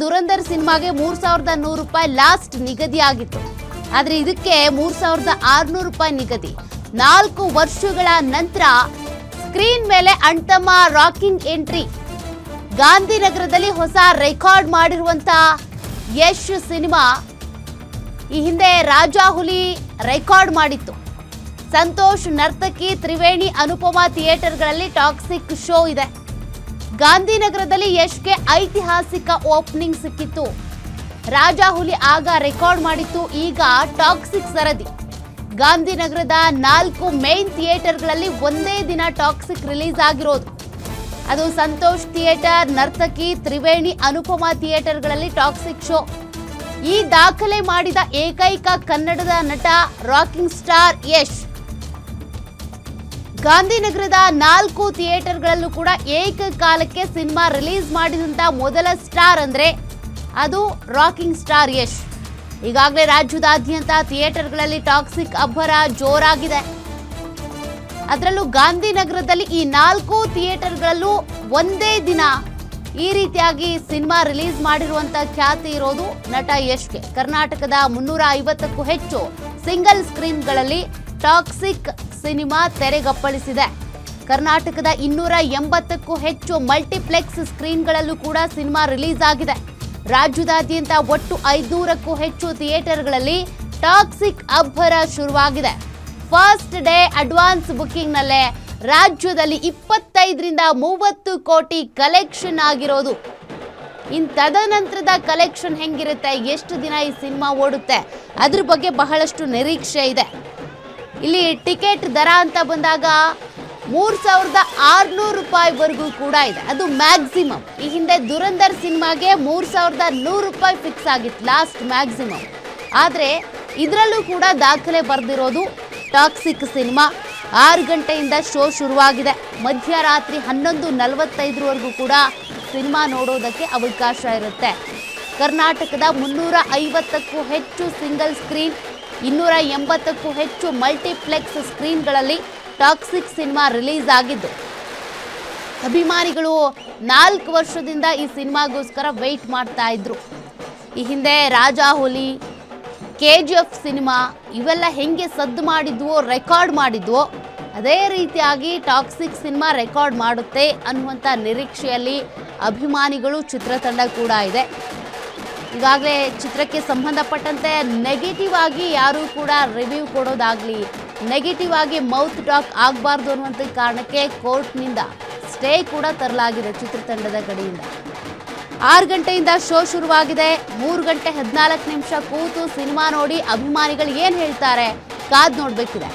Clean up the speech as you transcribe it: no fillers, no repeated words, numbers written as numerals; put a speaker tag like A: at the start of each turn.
A: ದುರಂಧರ್ ಸಿನಿಮಾಗೆ 3100 ರೂಪಾಯಿ ಲಾಸ್ಟ್ ನಿಗದಿಯಾಗಿತ್ತು. ಆದ್ರೆ ಇದಕ್ಕೆ 3600 ರೂಪಾಯಿ ನಿಗದಿ. 4 ವರ್ಷಗಳ ನಂತರ ಸ್ಕ್ರೀನ್ ಮೇಲೆ ಅಣ್ತಮ್ಮ ರಾಕಿಂಗ್ ಎಂಟ್ರಿ. ಗಾಂಧಿನಗರದಲ್ಲಿ ಹೊಸ ರೆಕಾರ್ಡ್ ಮಾಡಿರುವಂತ ಯಶ್ ಸಿನಿಮಾ ಈ ಹಿಂದೆ ರಾಜಾಹುಲಿ ರೆಕಾರ್ಡ್ ಮಾಡಿತ್ತು. ಸಂತೋಷ್, ನರ್ತಕಿ, ತ್ರಿವೇಣಿ, ಅನುಪಮಾ ಥಿಯೇಟರ್ಗಳಲ್ಲಿ ಟಾಕ್ಸಿಕ್ ಶೋ ಇದೆ. ಗಾಂಧಿನಗರದಲ್ಲಿ ಯಶ್ಗೆ ಐತಿಹಾಸಿಕ ಓಪನಿಂಗ್ ಸಿಕ್ಕಿತ್ತು. ರಾಜಾಹುಲಿ ಆಗ ರೆಕಾರ್ಡ್ ಮಾಡಿತ್ತು. ಈಗ ಟಾಕ್ಸಿಕ್ ಸರದಿ. ಗಾಂಧಿನಗರದ 4 ಮೇನ್ ಥಿಯೇಟರ್ಗಳಲ್ಲಿ ಒಂದೇ ದಿನ ಟಾಕ್ಸಿಕ್ ರಿಲೀಸ್ ಆಗಿರೋದು. ಅದು ಸಂತೋಷ್ ಥಿಯೇಟರ್, ನರ್ತಕಿ, ತ್ರಿವೇಣಿ, ಅನುಪಮಾ ಥಿಯೇಟರ್ಗಳಲ್ಲಿ ಟಾಕ್ಸಿಕ್ ಶೋ. ಈ ದಾಖಲೆ ಮಾಡಿದ ಏಕೈಕ ಕನ್ನಡದ ನಟ ರಾಕಿಂಗ್ ಸ್ಟಾರ್ ಯಶ್. ಗಾಂಧಿನಗರದ 4 ಥಿಯೇಟರ್ಗಳಲ್ಲೂ ಕೂಡ ಏಕಕಾಲಕ್ಕೆ ಸಿನಿಮಾ ರಿಲೀಸ್ ಮಾಡಿದಂತ ಮೊದಲ ಸ್ಟಾರ್ ಅಂದ್ರೆ ಅದು ರಾಕಿಂಗ್ ಸ್ಟಾರ್ ಯಶ್. ಈಗಾಗಲೇ ರಾಜ್ಯದಾದ್ಯಂತ ಥಿಯೇಟರ್ಗಳಲ್ಲಿ ಟಾಕ್ಸಿಕ್ ಅಬ್ಬರ ಜೋರಾಗಿದೆ. ಅದರಲ್ಲೂ ಗಾಂಧಿನಗರದಲ್ಲಿ ಈ 4 ಥಿಯೇಟರ್ಗಳಲ್ಲೂ ಒಂದೇ ದಿನ ಈ ರೀತಿಯಾಗಿ ಸಿನಿಮಾ ರಿಲೀಸ್ ಮಾಡಿರುವಂತ ಖ್ಯಾತಿ ಇರೋದು ನಟ ಯಶ್ಗೆ. ಕರ್ನಾಟಕದ 350ಕ್ಕೂ ಹೆಚ್ಚು ಸಿಂಗಲ್ ಸ್ಕ್ರೀನ್ಗಳಲ್ಲಿ ಟಾಕ್ಸಿಕ್ ಸಿನಿಮಾ ತೆರೆಗಪ್ಪಳಿಸಿದೆ. ಕರ್ನಾಟಕದ 280ಕ್ಕೂ ಹೆಚ್ಚು ಮಲ್ಟಿಪ್ಲೆಕ್ಸ್ ಸ್ಕ್ರೀನ್ಗಳಲ್ಲೂ ಕೂಡ ಸಿನಿಮಾ ರಿಲೀಸ್ ಆಗಿದೆ. ರಾಜ್ಯದಾದ್ಯಂತ ಒಟ್ಟು 500ಕ್ಕೂ ಹೆಚ್ಚು ಥಿಯೇಟರ್ಗಳಲ್ಲಿ ಟಾಕ್ಸಿಕ್ ಅಬ್ಬರ ಶುರುವಾಗಿದೆ. ಫಸ್ಟ್ ಡೇ ಅಡ್ವಾನ್ಸ್ ಬುಕಿಂಗ್ನಲ್ಲೇ ರಾಜ್ಯದಲ್ಲಿ 25ರಿಂದ 30 ಕೋಟಿ ಕಲೆಕ್ಷನ್ ಆಗಿರೋದು. ತದನಂತರದ ಕಲೆಕ್ಷನ್ ಹೆಂಗಿರುತ್ತೆ, ಎಷ್ಟು ದಿನ ಈ ಸಿನಿಮಾ ಓಡುತ್ತೆ, ಅದ್ರ ಬಗ್ಗೆ ಬಹಳಷ್ಟು ನಿರೀಕ್ಷೆ ಇದೆ. ಇಲ್ಲಿ ಟಿಕೆಟ್ ದರ ಅಂತ ಬಂದಾಗ 3600 ರೂಪಾಯಿವರೆಗೂ ಕೂಡ ಇದೆ. ಅದು ಮ್ಯಾಕ್ಸಿಮಮ್. ಈ ಹಿಂದೆ ದುರಂಧರ್ ಸಿನಿಮಾಗೆ 3100 ರೂಪಾಯಿ ಫಿಕ್ಸ್ ಆಗಿತ್ತು ಲಾಸ್ಟ್ ಮ್ಯಾಕ್ಸಿಮಮ್. ಆದರೆ ಇದರಲ್ಲೂ ಕೂಡ ದಾಖಲೆ ಬರೆದಿರೋದು ಟಾಕ್ಸಿಕ್ ಸಿನಿಮಾ. 6 ಗಂಟೆಯಿಂದ ಶೋ ಶುರುವಾಗಿದೆ. ಮಧ್ಯರಾತ್ರಿ 11:45ವರೆಗೂ ಕೂಡ ಸಿನಿಮಾ ನೋಡೋದಕ್ಕೆ ಅವಕಾಶ ಇರುತ್ತೆ. ಕರ್ನಾಟಕದ 350ಕ್ಕೂ ಹೆಚ್ಚು ಸಿಂಗಲ್ ಸ್ಕ್ರೀನ್, 280ಕ್ಕೂ ಹೆಚ್ಚು ಮಲ್ಟಿಪ್ಲೆಕ್ಸ್ ಸ್ಕ್ರೀನ್ಗಳಲ್ಲಿ ಟಾಕ್ಸಿಕ್ ಸಿನಿಮಾ ರಿಲೀಸ್ ಆಗಿದ್ದು, ಅಭಿಮಾನಿಗಳು 4 ವರ್ಷದಿಂದ ಈ ಸಿನಿಮಾಗೋಸ್ಕರ ವೆಯ್ಟ್ ಮಾಡ್ತಾ ಇದ್ರು. ಈ ಹಿಂದೆ ರಾಜಾಹುಲಿ, KGF ಸಿನಿಮಾ ಇವೆಲ್ಲ ಹೆಂಗೆ ಸದ್ದು ಮಾಡಿದ್ವೋ, ರೆಕಾರ್ಡ್ ಮಾಡಿದ್ವೋ, ಅದೇ ರೀತಿಯಾಗಿ ಟಾಕ್ಸಿಕ್ ಸಿನಿಮಾ ರೆಕಾರ್ಡ್ ಮಾಡುತ್ತೆ ಅನ್ನುವಂಥ ನಿರೀಕ್ಷೆಯಲ್ಲಿ ಅಭಿಮಾನಿಗಳು, ಚಿತ್ರತಂಡ ಕೂಡ ಇದೆ. ಈಗಾಗಲೇ ಚಿತ್ರಕ್ಕೆ ಸಂಬಂಧಪಟ್ಟಂತೆ ನೆಗೆಟಿವ್ ಆಗಿ ಯಾರೂ ಕೂಡ ರಿವ್ಯೂ ಕೊಡೋದಾಗಲಿ, ನೆಗೆಟಿವ್ ಆಗಿ ಮೌತ್ ಟಾಕ್ ಆಗಬಾರ್ದು ಅನ್ನುವಂಥ ಕಾರಣಕ್ಕೆ ಕೋರ್ಟ್ನಿಂದ ಸ್ಟೇ ಕೂಡ ತರಲಾಗಿದೆ ಚಿತ್ರತಂಡದ ಕಡೆಯಿಂದ. 6 ಗಂಟೆಯಿಂದ ಶೋ ಶುರುವಾಗಿದೆ. 3 ಗಂಟೆ 14 ನಿಮಿಷ ಕೂತು ಸಿನಿಮಾ ನೋಡಿ ಅಭಿಮಾನಿಗಳು ಏನು ಹೇಳ್ತಾರೆ ಕಾದ್ ನೋಡಬೇಕಿದೆ.